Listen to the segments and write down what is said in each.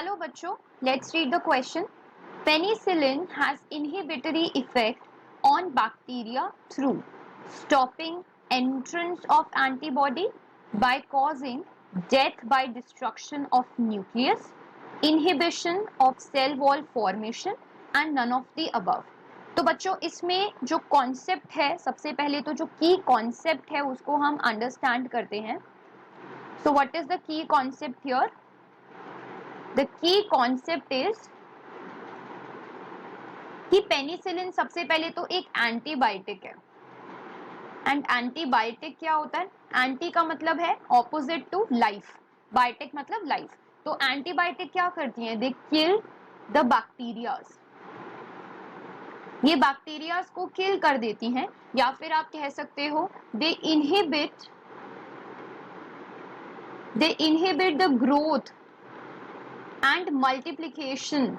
Hello बच्चों, let's read the question. Penicillin has inhibitory effect on bacteria through stopping entrance of antibody by causing death by destruction of nucleus, inhibition of cell wall formation and none of the above. तो बच्चों इसमें जो concept है, सबसे पहले तो जो की कॉन्सेप्ट है उसको हम अंडरस्टैंड करते हैं. So what is the key concept here? The key concept is कि पेनिसिलिन सबसे पहले तो एक एंटीबायोटिक है. एंड एंटीबायोटिक क्या होता है? एंटी का मतलब है ऑपोजिट टू लाइफ, बायोटिक मतलब लाइफ. तो एंटीबायोटिक क्या करती हैं? दे किल द बैक्टीरियाज. ये बैक्टीरियाज को किल कर देती हैं, या फिर आप कह सकते हो they inhibit the growth and multiplication.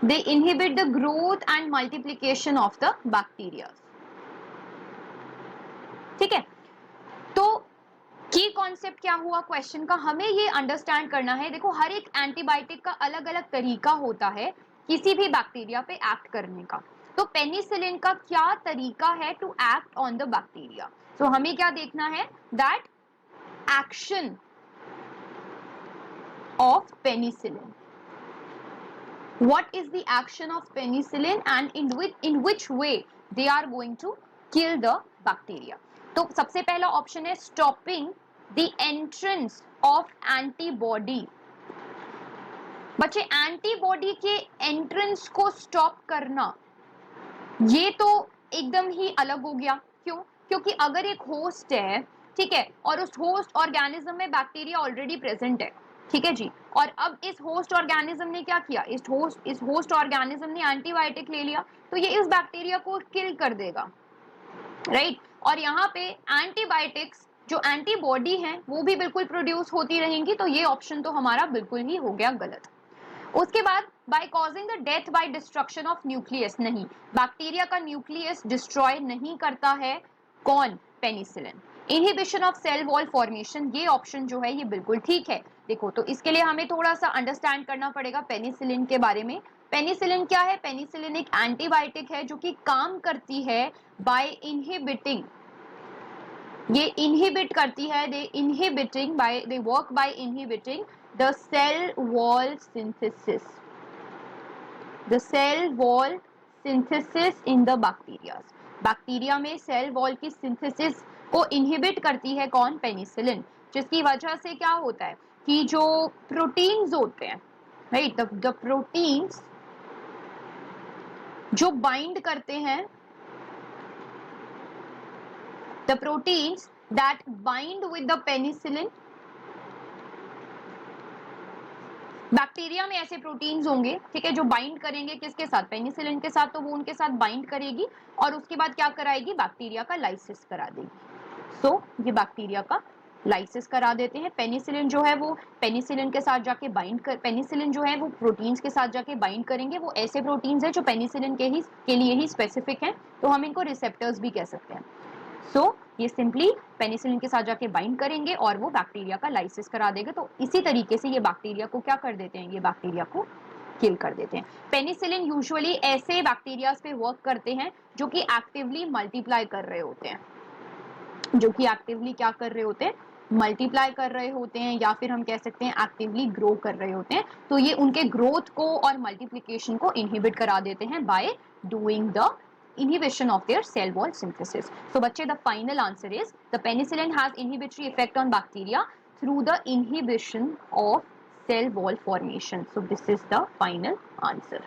They inhibit the growth and multiplication of the bacteria. ठीक है, तो की कॉन्सेप्ट क्या हुआ क्वेश्चन का? हमें ये अंडरस्टैंड करना है. देखो, हर एक एंटीबायोटिक का अलग अलग तरीका होता है किसी भी बैक्टीरिया पे एक्ट करने का. तो पेनिसिलिन का क्या तरीका है to act on the bacteria? तो हमें क्या देखना है? That action of penicillin. What is the action of penicillin and in which way they are going to kill the bacteria? तो सबसे पहला ऑप्शन है stopping the entrance of antibody. बच्चे, एंटीबॉडी के एंट्रेंस को स्टॉप करना ये तो एकदम ही अलग हो गया. क्यों? क्योंकि अगर एक होस्ट है, ठीक है, और उस होस्ट ऑर्गेनिज्म में बैक्टीरिया ऑलरेडी प्रेजेंट है, ठीक है जी, और अब इस होस्ट ऑर्गेनिज्म ने क्या किया? इस होस्ट ऑर्गेनिज्म ने एंटीबायोटिक ले लिया, तो ये इस बैक्टीरिया को किल कर देगा, राइट. और यहाँ पे एंटीबायोटिक्स जो एंटीबॉडी है वो भी बिल्कुल प्रोड्यूस होती रहेंगी, तो ये ऑप्शन तो हमारा बिल्कुल ही हो गया गलत. उसके बाद by causing the death by destruction of nucleus. नहीं, बैक्टीरिया का न्यूक्लियस डिस्ट्रॉय नहीं करता है. कौन? Penicillin. Inhibition of cell wall formation, ये ऑप्शन जो है ये बिल्कुल ठीक है. देखो, तो इसके लिए हमें थोड़ा सा अंडरस्टैंड करना पड़ेगा पेनिसिलिन के बारे में. पेनिसिलिन क्या है? पेनिसिलिन एक एंटीबायोटिक है जो कि काम करती है बाय इनहिबिटिंग. ये इनहिबिट करती है, they work by inhibiting the cell wall synthesis. The cell wall synthesis in the bacteria. Bacteria में सेल वॉल की सिंथेसिस को इनहिबिट करती है कौन? पेनिसिलिन. जिसकी वजह से क्या होता है कि जो प्रोटीन्स होते हैं, राइट, द प्रोटीन्स जो बाइंड करते हैं, the proteins that bind with the penicillin. Bacteria में ऐसे प्रोटीन्स होंगे, ठीक है, जो बाइंड करेंगे किसके साथ? पेनिसिलिन के साथ. तो वो उनके साथ बाइंड करेगी और उसके बाद क्या कराएगी? बैक्टीरिया का लाइसिस करा देगी. सो ये बैक्टीरिया का लाइसिस करा देते हैं. पेनिसिलिन जो है वो पेनिसिलिन के साथ जाके बाइंड कर, पेनिसिलिन जो है वो प्रोटीन्स के साथ जाके बाइंड करेंगे. वो ऐसे प्रोटीन्स हैं जो पेनिसिलिन के लिए ही स्पेसिफिक हैं, तो हम इनको रिसेप्टर्स भी कह सकते हैं. सो ये सिंपली पेनिसिलिन के साथ जाके बाइंड करेंगे और वो बैक्टीरिया का लाइसिस करा देगा. तो इसी तरीके से ये बैक्टीरिया को क्या कर देते हैं? ये बैक्टीरिया को किल कर देते हैं. पेनिसिलिन यूजुअली ऐसे बैक्टीरियाज पे वर्क करते हैं जो कि एक्टिवली मल्टीप्लाई कर रहे होते हैं, जो कि एक्टिवली क्या कर रहे होते हैं? मल्टीप्लाई कर रहे होते हैं, या फिर हम कह सकते हैं एक्टिवली ग्रो कर रहे होते हैं. तो ये उनके ग्रोथ को और मल्टीप्लिकेशन को इनहिबिट करा देते हैं by doing the inhibition of their cell wall synthesis. So बच्चे, the final answer is the penicillin has inhibitory effect on bacteria through the inhibition of cell wall formation. So this is the final answer.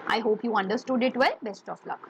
I hope you understood it well. Best of luck.